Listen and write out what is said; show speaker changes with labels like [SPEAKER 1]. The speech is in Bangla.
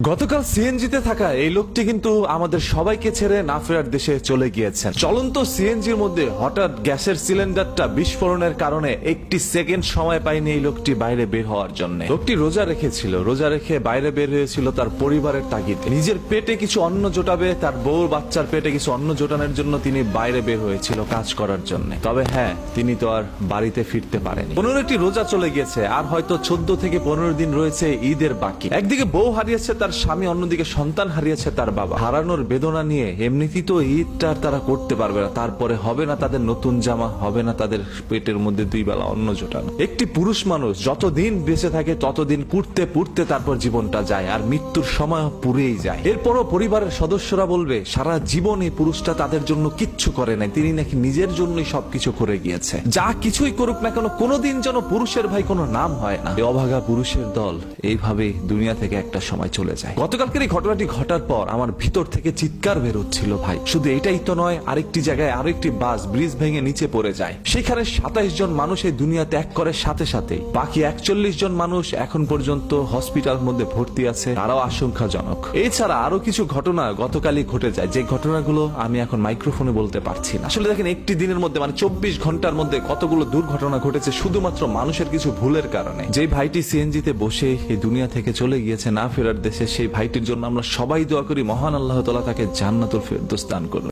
[SPEAKER 1] গতকাল সিএনজিতে থাকা এই লোকটি কিন্তু আমাদের সবাইকে ছেড়ে না ফেরার দেশে চলে গিয়েছেন। চলন্ত সিএনজির মধ্যে হঠাৎ গ্যাসের সিলিন্ডারটা বিস্ফোরণের কারণে একটি সেকেন্ড সময় পায়নি এই লোকটি বাইরে বের হওয়ার জন্য। লোকটি রোজা রেখেছিল, রোজা রেখে বাইরে বের হয়েছিল তার পরিবারের তাগিদে। নিজের পেটে কিছু অন্ন জোটাবে, তার বউ বাচ্চার পেটে কিছু অন্ন জোটানোর জন্য তিনি বাইরে বের হয়েছিল কাজ করার জন্য। তবে হ্যাঁ, তিনি তো আর বাড়িতে ফিরতে পারেনি। 15টি রোজা চলে গেছে, আর হয়তো 14 থেকে 15 দিন রয়েছে ঈদের বাকি। একদিকে বউ হারিয়েছে তার স্বামী, অন্যদিকে সন্তান হারিয়েছে তার বাবা। হারানোর বেদনা নিয়ে এমনিতেই তো ঈদটা তারা করতে পারবে না, তারপরে হবে না তাদের নতুন জামা, হবে না তাদের পেটের মধ্যে 2 বেলা অন্ন জোটানো। একটি পুরুষ মানুষ যতদিন বেঁচে থাকে ততদিন পুড়তে পুড়তে তারপর জীবনটা যায়, আর মৃত্যুর সময় পুড়েই যায়। এরপরও পরিবারের সদস্যরা বলবে সারা জীবন এই পুরুষটা তাদের জন্য কিচ্ছু করে নাই, তিনি নাকি নিজের জন্যই সবকিছু করে গিয়েছে। যা কিছুই করুক না কেন, কোনোদিন যেন পুরুষের ভাই কোনো নাম হয় না। এই অভাগা পুরুষের দল এইভাবে দুনিয়া থেকে একটা সময় চলে যায়। গতকালকের এই ঘটনাটি ঘটার পর আমার ভিতর থেকে চিৎকার বের হচ্ছিল ভাই। শুধু এটাই তো নয়, আরেকটি জায়গায় আরেকটি বাস ব্রিজ ভেঙে নিচে পড়ে যায়। সেখানে 27 জন মানুষ এই দুনিয়া ত্যাগ করে সাথে সাথে। বাকি 41 জন মানুষ এখন পর্যন্ত হসপিটালের মধ্যে ভর্তি আছে, তারাও আশঙ্কাজনক। এছাড়া আরো কিছু ঘটনা গতকালই ঘটে যায়, যে ঘটনাগুলো আমি এখন মাইক্রোফোনে বলতে পারছি না। আসলে দেখেন, একটি দিনের মধ্যে মানে 24 ঘন্টার মধ্যে কতগুলো দুর্ঘটনা ঘটেছে শুধুমাত্র মানুষের কিছু ভুলের কারণে। যে ভাইটি সিএনজিতে বসে এই দুনিয়া থেকে চলে গিয়েছে না ফেরার দেশে, সেই ভাইটির জন্য আমরা সবাই দোয়া করি মহান আল্লাহ তাআলা তাকে জান্নাতুল ফেরদৌস দান করুন।